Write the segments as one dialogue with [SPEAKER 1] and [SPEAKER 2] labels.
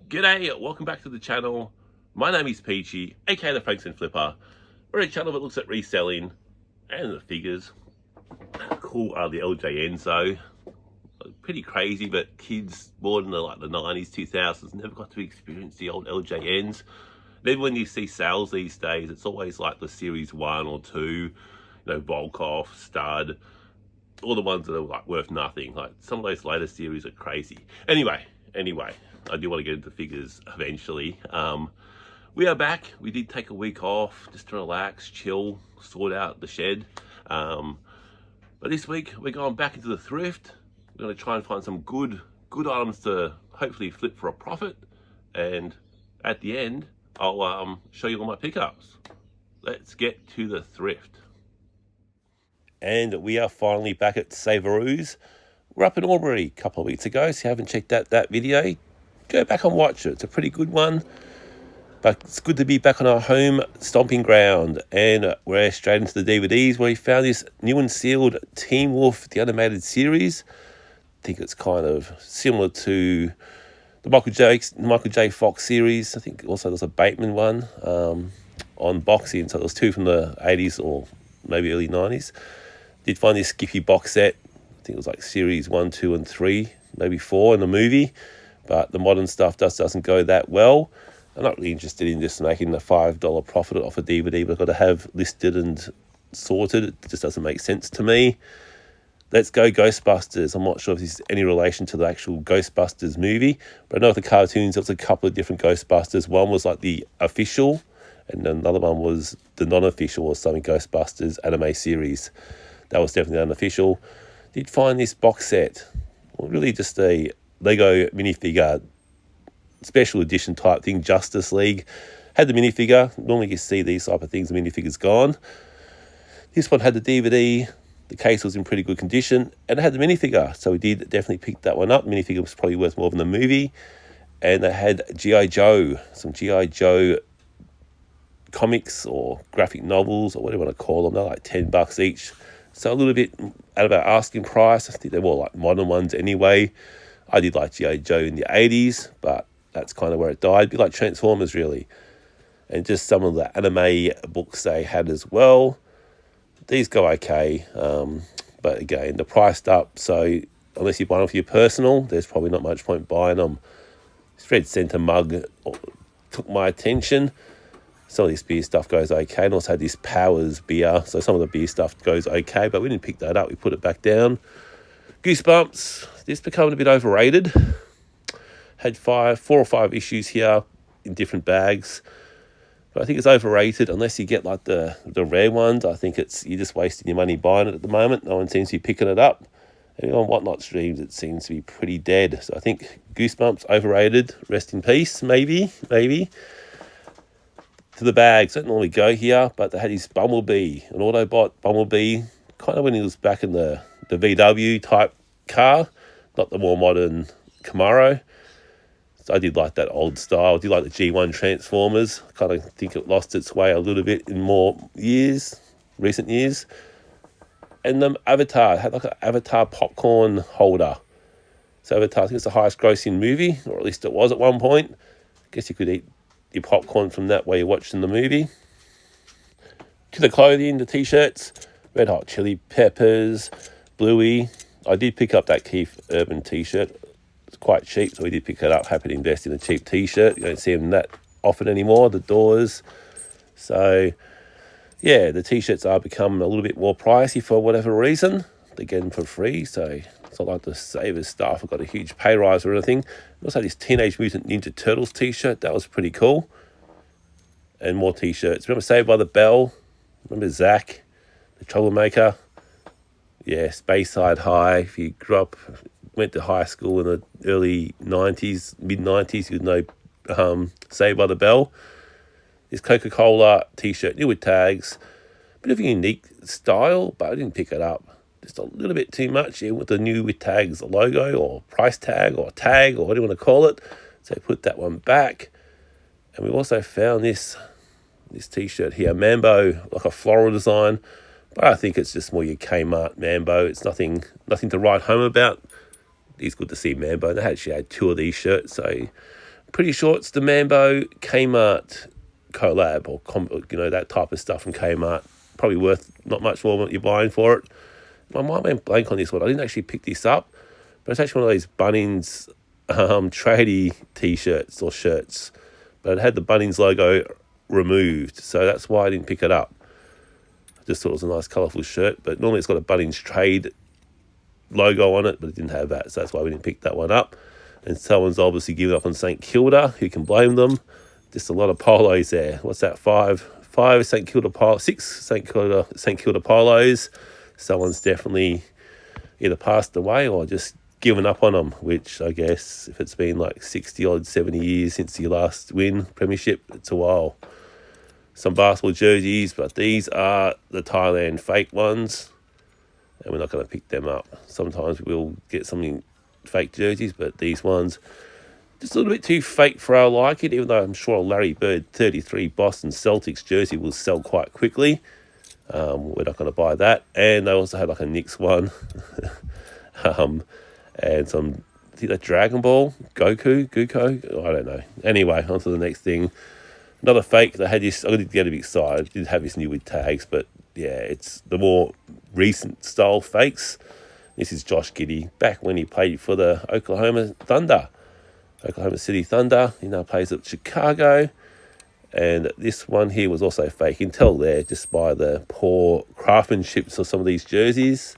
[SPEAKER 1] G'day, welcome back to the channel. My name is Peachy, aka the Frankston Flipper. We're a channel that looks at reselling and the figures. Cool are the LJNs though. Pretty crazy, but kids born in the 90s, 2000s never got to experience the old LJNs. Then when you see sales these days, it's always like the series 1 or 2, you know, Volkov, Stud, all the ones that are like worth nothing. Like some of those later series are crazy. Anyway, I do want to get into figures eventually. We are back. We did take a week off just to relax, chill, sort out the shed. But this week we're going back into the thrift. We're going to try and find some good items to hopefully flip for a profit. And at the end, I'll show you all my pickups. Let's get to the thrift. And we are finally back at Saveroos. We're up in Albury a couple of weeks ago, so if you haven't checked out that video, go back and watch it. It's a pretty good one. But it's good to be back on our home stomping ground. And we're straight into the DVDs where we found this new and sealed Teen Wolf, the animated series. I think it's kind of similar to the Michael J. Fox series. I think also there's a Bateman one on boxing. So there's two from the 80s or maybe early 90s. Did find this Skippy box set. I think it was like series 1, 2, and 3, maybe 4 in the movie. But the modern stuff just doesn't go that well. I'm not really interested in just making the $5 profit off a DVD, but I've got to have listed and sorted. It just doesn't make sense to me. Let's go Ghostbusters. I'm not sure if this is any relation to the actual Ghostbusters movie, but I know with the cartoons, there was a couple of different Ghostbusters. One was like the official, and another one was the non-official or something Ghostbusters anime series. That was definitely unofficial. Did find this box set. Well, really just a Lego minifigure special edition type thing, Justice League. Had the minifigure. Normally you see these type of things, the minifigure's gone. This one had the DVD. The case was in pretty good condition, and it had the minifigure, so we did definitely pick that one up. The minifigure was probably worth more than the movie. And they had G.I. Joe, some G.I. Joe comics or graphic novels or whatever you want to call them. They're like $10 each. So a little bit out of our asking price. I think they're more like modern ones anyway. I did like G.I. Joe in the 80s, but that's kind of where it died. A bit like Transformers, really. And just some of the anime books they had as well. These go okay, but again, they're priced up, so unless you buy them for your personal, there's probably not much point buying them. This red centre mug took my attention. Some of this beer stuff goes okay, and also had this Powers beer, so some of the beer stuff goes okay, but we didn't pick that up, we put it back down. Goosebumps, this becoming a bit overrated. Had 4 or 5 issues here in different bags. But I think it's overrated unless you get like the rare ones. I think you're just wasting your money buying it at the moment. No one seems to be picking it up. And on Whatnot streams, it seems to be pretty dead. So I think Goosebumps, overrated. Rest in peace, maybe. To the bags, don't normally go here, but they had his Bumblebee, an Autobot Bumblebee, kind of when he was back in the VW type car, not the more modern Camaro. I did like that old style. I did like the G1 Transformers. I kind of think it lost its way a little bit in recent years. And Avatar had like an Avatar popcorn holder. So Avatar, I think it's the highest grossing movie, or at least it was at one point. I guess you could eat your popcorn from that while you're watching the movie. To the clothing, the t-shirts, Red Hot Chili Peppers, Bluey. I did pick up that Keith Urban t-shirt. It's quite cheap, so we did pick it up. Happy to invest in a cheap t-shirt. You don't see them that often anymore, the Doors. So, yeah, the t-shirts are becoming a little bit more pricey for whatever reason. They get them for free, so it's not like the Savers staff have got a huge pay rise or anything. Also, this Teenage Mutant Ninja Turtles t-shirt, that was pretty cool. And more t-shirts. Remember Saved by the Bell? Remember Zach, the Troublemaker? Yeah, Speyside High. If you grew up, went to high school in the early 90s, mid-90s, you'd know Saved by the Bell. This Coca-Cola t-shirt, new with tags. Bit of a unique style, but I didn't pick it up. Just a little bit too much with the new with tags logo or price tag or what do you want to call it. So I put that one back. And we also found this t-shirt here, Mambo, like a floral design. But I think it's just more your Kmart Mambo. It's nothing to write home about. It's good to see Mambo. They actually had 2 of these shirts, so Pretty sure it's the Mambo Kmart collab or that type of stuff from Kmart. Probably worth not much more than what you're buying for it. My mind went blank on this one. I didn't actually pick this up, but it's actually one of those Bunnings tradie t-shirts or shirts, but it had the Bunnings logo removed, so that's why I didn't pick it up. I just thought it was a nice colourful shirt, but normally it's got a Bunnings trade logo on it, but it didn't have that, so that's why we didn't pick that one up. And someone's obviously given up on St Kilda. Who can blame them? Just a lot of polos there. What's that? Five St Kilda polos, 6 St Kilda polos. Someone's definitely either passed away or just given up on them, which I guess if it's been like 60 odd 70 years since you last win premiership, it's a while. Some basketball jerseys, but these are the Thailand fake ones, and we're not going to pick them up. Sometimes we'll get something fake jerseys, but these ones just a little bit too fake for our liking, even though I'm sure a Larry Bird 33 Boston Celtics jersey will sell quite quickly. We're not going to buy that. And they also had like a Knicks one and some, I think that Dragon Ball Goku, I don't know. Anyway, on to the next thing. Another fake. They had this, I did get a bit excited. Did have this new with tags, but yeah, it's the more recent style fakes. This is Josh Giddey, back when he played for the Oklahoma City Thunder. He now plays at Chicago. And this one here was also fake. You can tell there just by the poor craftsmanship of some of these jerseys.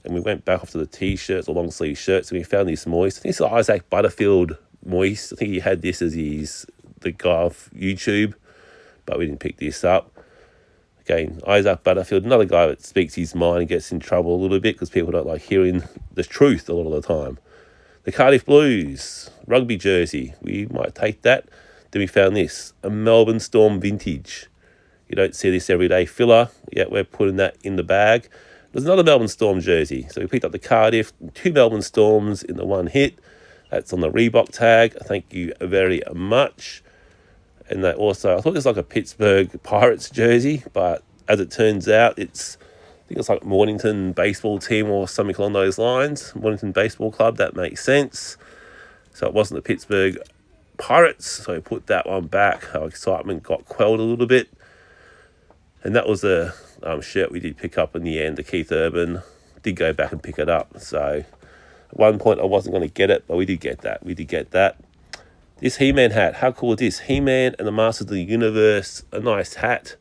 [SPEAKER 1] And we went back off to the T-shirts or long sleeve shirts, and we found this moist. I think it's Isaac Butterfield moist. I think he had this as the guy off YouTube, but we didn't pick this up. Again, Isaac Butterfield, another guy that speaks his mind and gets in trouble a little bit because people don't like hearing the truth a lot of the time. The Cardiff Blues rugby jersey, we might take that. Then we found this, a Melbourne Storm vintage. You don't see this every day filler, yet we're putting that in the bag. There's another Melbourne Storm jersey. So we picked up the Cardiff, 2 Melbourne Storms in the one hit. That's on the Reebok tag. Thank you very much. And they also, I thought it was like a Pittsburgh Pirates jersey, but as it turns out, I think it's like Mornington baseball team or something along those lines. Mornington Baseball Club, that makes sense. So it wasn't the Pittsburgh Pirates, so we put that one back. Our excitement got quelled a little bit. And that was a shirt we did pick up in the end, the Keith Urban. Did go back and pick it up. So at one point I wasn't going to get it, but we did get that. This He-Man hat, how cool is this? He-Man and the Masters of the Universe, a nice hat.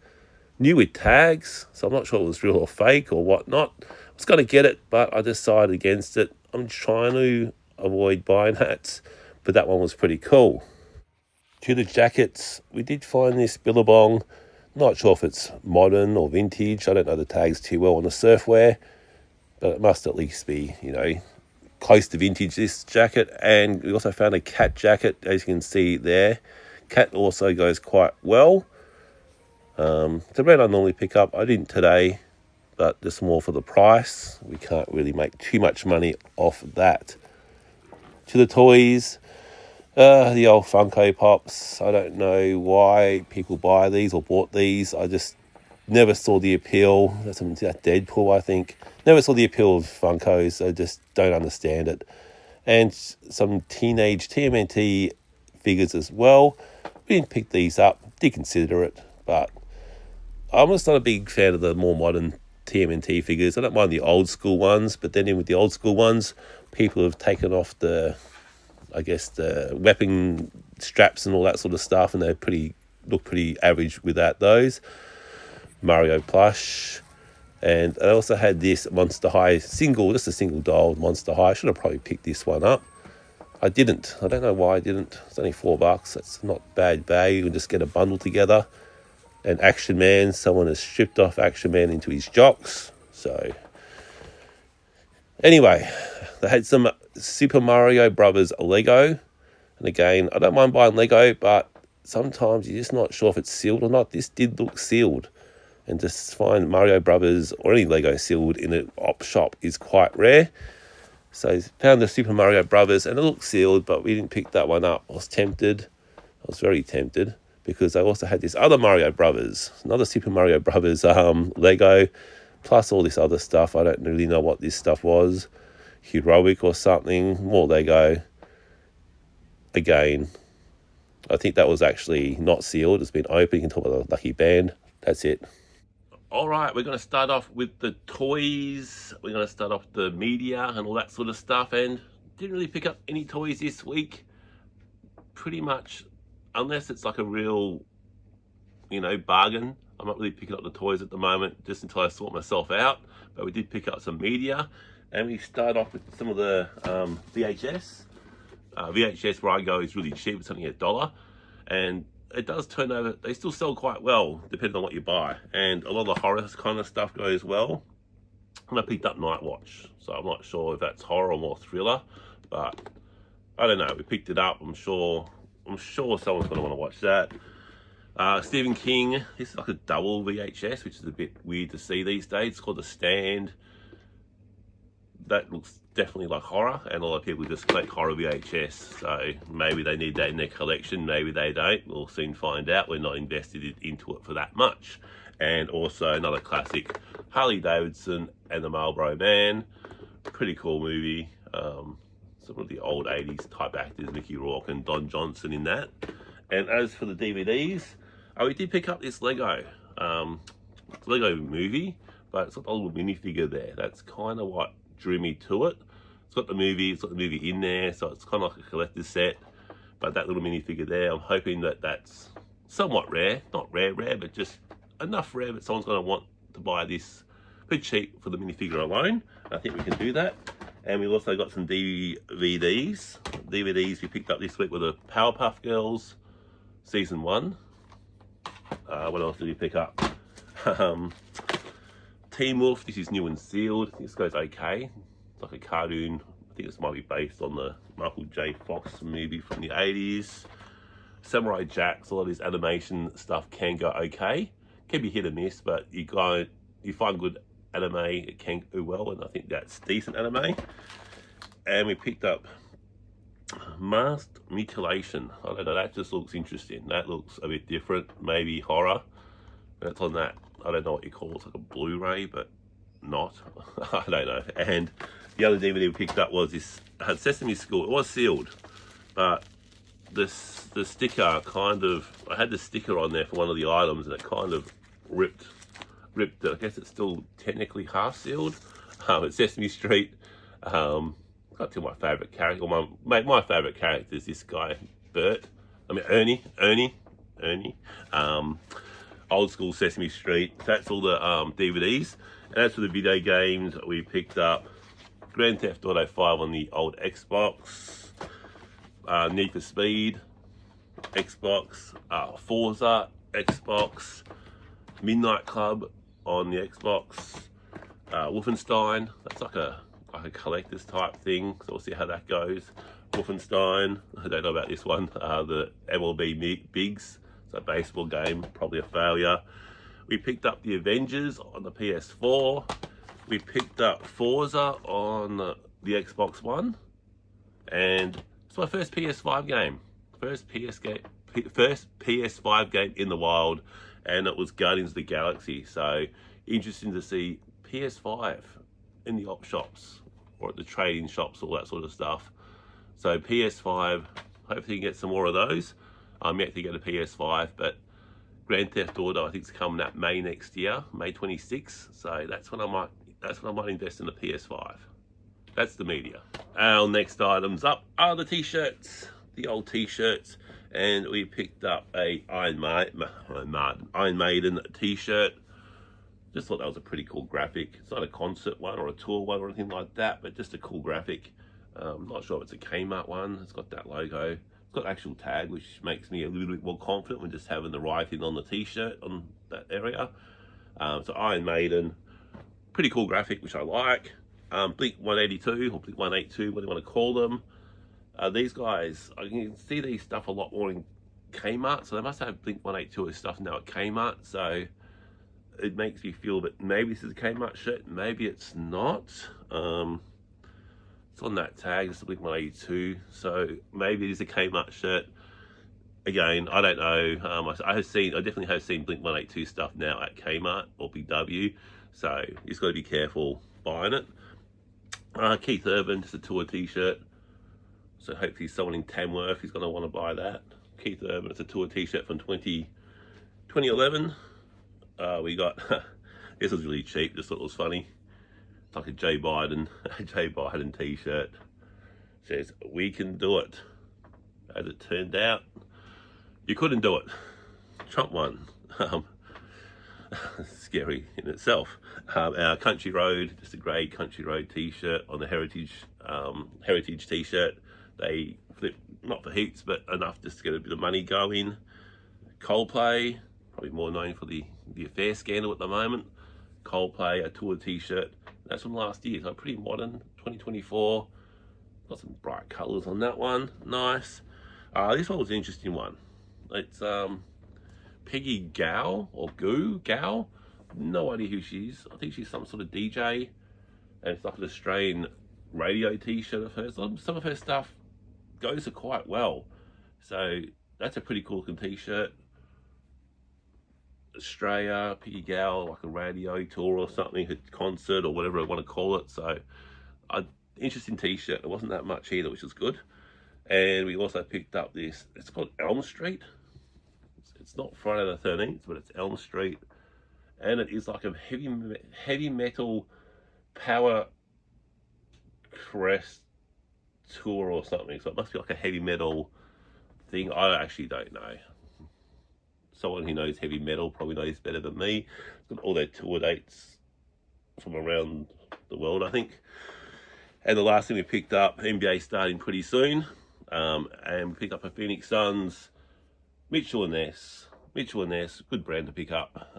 [SPEAKER 1] New with tags, so I'm not sure it was real or fake or whatnot. I was going to get it, but I decided against it. I'm trying to avoid buying hats, but that one was pretty cool. To the jackets, we did find this Billabong. Not sure if it's modern or vintage. I don't know the tags too well on the surfwear, but it must at least be, close to vintage, this jacket. And we also found a cat jacket, as you can see there. Cat also goes quite well. The red I normally pick up. I didn't today, but just more for the price. We can't really make too much money off that. To the toys, the old Funko Pops. I don't know why people buy these or bought these. I just never saw the appeal. That's Deadpool, I think. Never saw the appeal of Funkos. I just don't understand it. And some teenage TMNT figures as well. We didn't pick these up. Did consider it, but I'm just not a big fan of the more modern TMNT figures. I don't mind the old school ones, but then in with the old school ones, people have taken off the weapon straps and all that sort of stuff, and they look pretty average without those. Mario plush. And I also had this Monster High just a single doll Monster High. I should have probably picked this one up. I didn't. I don't know why I didn't. It's only $4. That's not bad value. You can just get a bundle together. And Action Man, someone has stripped off Action Man into his jocks. So, anyway, they had some Super Mario Brothers Lego. And again, I don't mind buying Lego, but sometimes you're just not sure if it's sealed or not. This did look sealed. And to find Mario Brothers or any Lego sealed in an op shop is quite rare. So I found the Super Mario Brothers and it looked sealed, but we didn't pick that one up. I was tempted. I was very tempted because I also had this other Mario Brothers, another Super Mario Brothers Lego, plus all this other stuff. I don't really know what this stuff was. Heroic or something, more Lego. again, I think that was actually not sealed. It's been open. You can talk about the lucky band. That's it. All right, we're going to start off with the toys. We're going to start off the media and all that sort of stuff. And didn't really pick up any toys this week. Pretty much, unless it's like a real, bargain. I'm not really picking up the toys at the moment, just until I sort myself out. But we did pick up some media. And we start off with some of the VHS. VHS where I go is really cheap. It's only $1. And it does turn over. They still sell quite well, depending on what you buy. And a lot of the horror kind of stuff goes well. And I picked up Night Watch. So I'm not sure if that's horror or more thriller. But I don't know. We picked it up. I'm sure someone's going to want to watch that. Stephen King. This is like a double VHS, which is a bit weird to see these days. It's called The Stand. That looks definitely like horror, and a lot of people just collect horror VHS, so maybe they need that in their collection, maybe they don't. We'll soon find out. We're not invested into it for that much. And also another classic, Harley Davidson and the Marlboro Man. Pretty cool movie. Some of the old 80s type actors, Mickey Rourke and Don Johnson in that. And as for the DVDs, we did pick up this Lego. It's a Lego movie, but it's got a little minifigure there. That's kind of what drew me to it. It's got the movie in there, so it's kind of like a collector's set. But that little minifigure there, I'm hoping that that's somewhat rare. Not rare, but just enough rare that someone's going to want to buy this pretty cheap for the minifigure alone. I think we can do that. And we've also got some DVDs. DVDs we picked up this week were the Powerpuff Girls Season 1. What else did we pick up? Teen Wolf, this is new and sealed. This goes okay. It's like a cartoon. I think this might be based on the Michael J. Fox movie from the 80s. Samurai Jack, a lot of this animation stuff can go okay. Can be hit and miss, but you find good anime, it can do well, and I think that's decent anime. And we picked up Masked Mutilation. I don't know, that just looks interesting. That looks a bit different, maybe horror. That's on that, I don't know what you call it, it's like a Blu-ray, but not. I don't know. And the other DVD we picked up was this, had Sesame School. It was sealed, but the sticker kind of, I had the sticker on there for one of the items, and it kind of ripped it. I guess it's still technically half sealed. It's Sesame Street. Got to my favourite character. My favourite character is this guy, Ernie. Old school Sesame Street. That's all the DVDs. And as for the video games, we picked up Grand Theft Auto 5 on the old Xbox, Need for Speed, Xbox, Forza, Xbox, Midnight Club on the Xbox, Wolfenstein. That's like a collector's type thing, so we'll see how that goes. Wolfenstein, I don't know about this one. The MLB Bigs, it's a baseball game, probably a failure. We picked up the Avengers on the PS4. We picked up Forza on the Xbox One, and it's my first PS5 game. First PS5 game in the wild, and it was Guardians of the Galaxy. So interesting to see PS5 in the op shops or at the trading shops, all that sort of stuff. So PS5, hopefully you can get some more of those. I'm yet to get a PS5, but Grand Theft Auto I think is coming out May next year, May 26th. So that's when I might invest in the PS5. That's the media. Our next items up are the t-shirts, the old t-shirts, and we picked up a Iron Maiden t-shirt. Just thought that was a pretty cool graphic. It's not a concert one or a tour one or anything like that, but just a cool graphic. I'm not sure if it's a Kmart one. It's got that logo. It's got actual tag, which makes me a little bit more confident when just having the writing on the t-shirt on that area. So Iron Maiden, pretty cool graphic, which I like. Blink 182 or Blink 182, what do you want to call them? These guys, I can see these stuff a lot more in Kmart, so they must have Blink 182 stuff now at Kmart. So it makes me feel that maybe this is a Kmart shirt, maybe it's not. It's on that tag, it's a Blink 182, so maybe it is a Kmart shirt. Again, I don't know. I definitely have seen Blink 182 stuff now at Kmart or Big W, so you just got to be careful buying it. Keith Urban, just a tour t-shirt. So hopefully someone in Tamworth is going to want to buy that. Keith Urban, it's a tour t-shirt from 2011. We got, this was really cheap, just thought it was funny. It's like a Joe Biden t-shirt. Says, "We can do it." As it turned out, you couldn't do it. Trump won. Scary in itself. Our Country Road, just a grey Country Road t-shirt on the Heritage t-shirt. They flipped, not for heaps, but enough just to get a bit of money going. Coldplay, probably more known for the affair scandal at the moment. Coldplay, a tour t-shirt. That's from last year, so pretty modern, 2024. Got some bright colours on that one, nice. This one was an interesting one. It's Peggy Gao, or Gao. No idea who she is. I think she's some sort of DJ, and it's like an Australian radio t-shirt of hers. Some of her stuff goes quite well, so that's a pretty cool looking t-shirt. Australia, Peggy Gao, like a radio tour or something, a concert or whatever I want to call it. So, interesting t-shirt. It wasn't that much either, which was good. And we also picked up this. It's called Elm Street. It's not Friday the 13th, but it's Elm Street, and it is like a heavy metal power crest tour or something. So it must be like a heavy metal thing. I actually don't know. Someone who knows heavy metal probably knows better than me. It's got all their tour dates from around the world, I think. And the last thing we picked up, NBA starting pretty soon, and we picked up a Phoenix Suns Mitchell & Ness, good brand to pick up.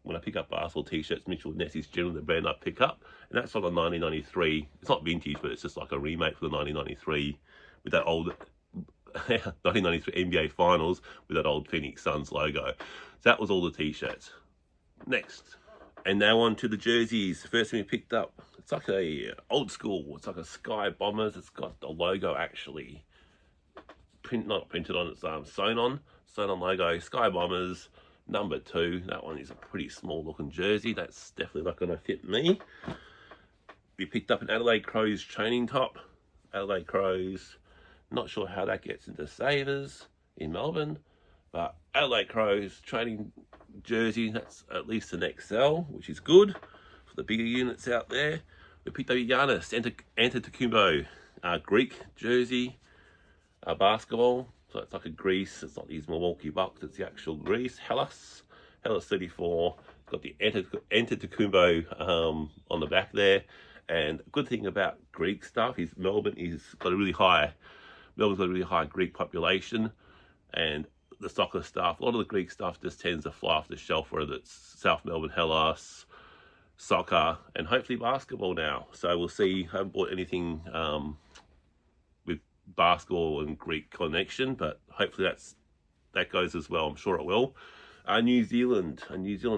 [SPEAKER 1] When I pick up basketball t-shirts, Mitchell & Ness is generally the brand I pick up, and that's on a 1993. It's not vintage, but it's just like a remake for the 1993 with that old 1993 NBA Finals with that old Phoenix Suns logo. So that was all the t-shirts. Next, and now on to the jerseys. First thing we picked up, it's like a old school. It's like a Sky Bombers. It's got the logo actually not printed on, it's sewn on logo. Sky Bombers number 2. That one is a pretty small looking jersey. That's definitely not going to fit me. We picked up an Adelaide Crows training top. Adelaide Crows, not sure how that gets into Savers in Melbourne, but Adelaide Crows training jersey. That's at least an XL, which is good for the bigger units out there. We picked up a Giannis Antetokounmpo Greek jersey. Basketball, so it's like a Greece. It's not these Milwaukee Bucks, it's the actual Greece. Hellas 34, got the Antetokounmpo on the back there. And a good thing about Greek stuff is Melbourne's got a really high Greek population, and the soccer stuff, a lot of the Greek stuff just tends to fly off the shelf, whether it's South Melbourne, Hellas, soccer, and hopefully basketball now. So we'll see. I haven't bought anything with basketball and Greek connection, but hopefully that goes as well. I'm sure it will. New Zealand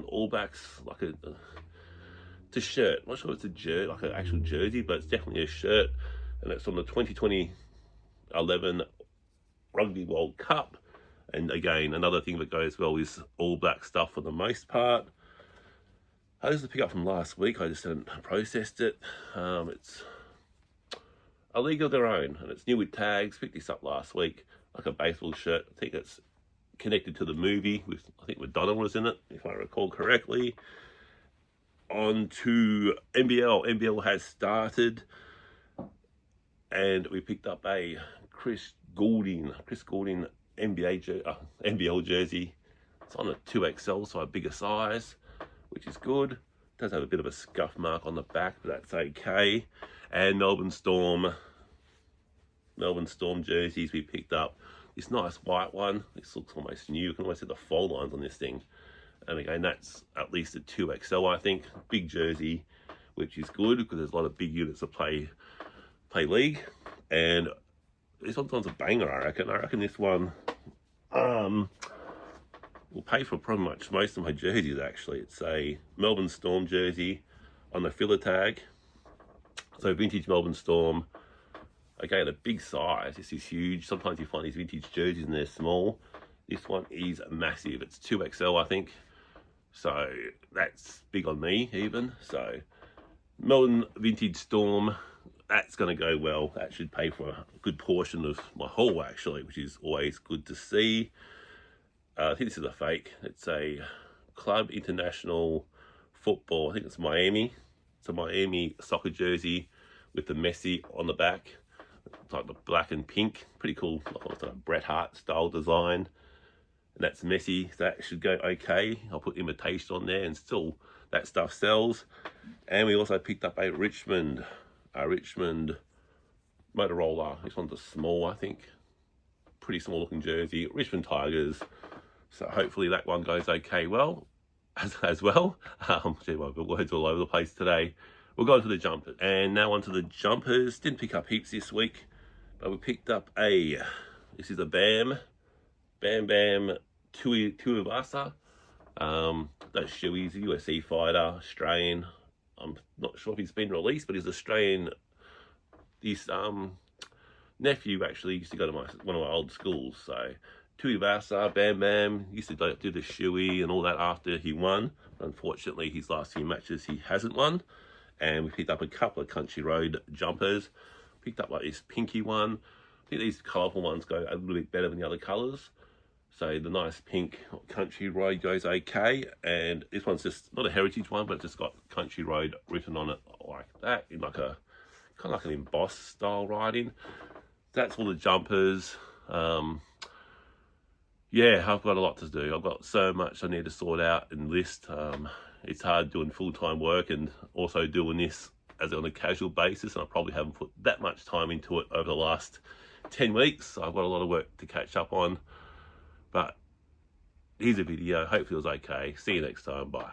[SPEAKER 1] All Blacks, like it's a shirt. I'm not sure it's a jersey, like an actual jersey, but it's definitely a shirt, and it's from the 2011 Rugby World Cup. And again, another thing that goes well is All Black stuff for the most part. This is a pick up from last week. I just hadn't processed it. It's a league of their own, and it's new with tags. Picked this up last week, like a baseball shirt. I think it's connected to the movie. I think Madonna was in it, if I recall correctly. On to NBL. NBL has started, and we picked up a Chris Goulding NBL jersey. It's on a 2XL, so a bigger size, which is good. It does have a bit of a scuff mark on the back, but that's okay. And Melbourne Storm jerseys we picked up. This nice white one. This looks almost new. You can almost see the fold lines on this thing. And again, that's at least a 2XL, I think. Big jersey, which is good because there's a lot of big units that play league. And this one's a banger, I reckon. I reckon this one will pay for pretty much most of my jerseys, actually. It's a Melbourne Storm jersey on the filler tag. So vintage Melbourne Storm. Again, a big size. This is huge. Sometimes you find these vintage jerseys and they're small. This one is massive. It's 2XL, I think. So that's big on me, even. So Melbourne Vintage Storm that's going to go well. That should pay for a good portion of my haul, actually, which is always good to see. I think this is a fake. It's a Club International Football. I think it's Miami. It's a Miami soccer jersey with the Messi on the back. It's like the black and pink. Pretty cool. Like a Bret Hart style design. And that's Messi. So that should go okay. I'll put imitation on there, and still that stuff sells. And we also picked up a Richmond Motorola. This one's a small, I think. Pretty small looking jersey. Richmond Tigers. So hopefully that one goes okay well as well. Gee, my words all over the place today. We'll go to the jumpers. And now onto the jumpers. Didn't pick up heaps this week, but we picked up this is a Bam Tuivasa. That shoeies, USC fighter, Australian. I'm not sure if he's been released, but he's Australian. His nephew actually used to go to one of my old schools. So Tuivasa, Bam used to do the shoey and all that after he won. Unfortunately, his last few matches he hasn't won. And we picked up a couple of Country Road jumpers. Picked up like this pinky one. I think these colourful ones go a little bit better than the other colours. So the nice pink Country Road goes okay. And this one's just not a heritage one, but it's just got Country Road written on it like that, in like a kind of like an embossed style writing. That's all the jumpers. Yeah, I've got a lot to do. I've got so much I need to sort out and list. It's hard doing full-time work and also doing this as on a casual basis, and I probably haven't put that much time into it over the last 10 weeks. So I've got a lot of work to catch up on. But here's a video. Hopefully it was okay. See you next time. Bye.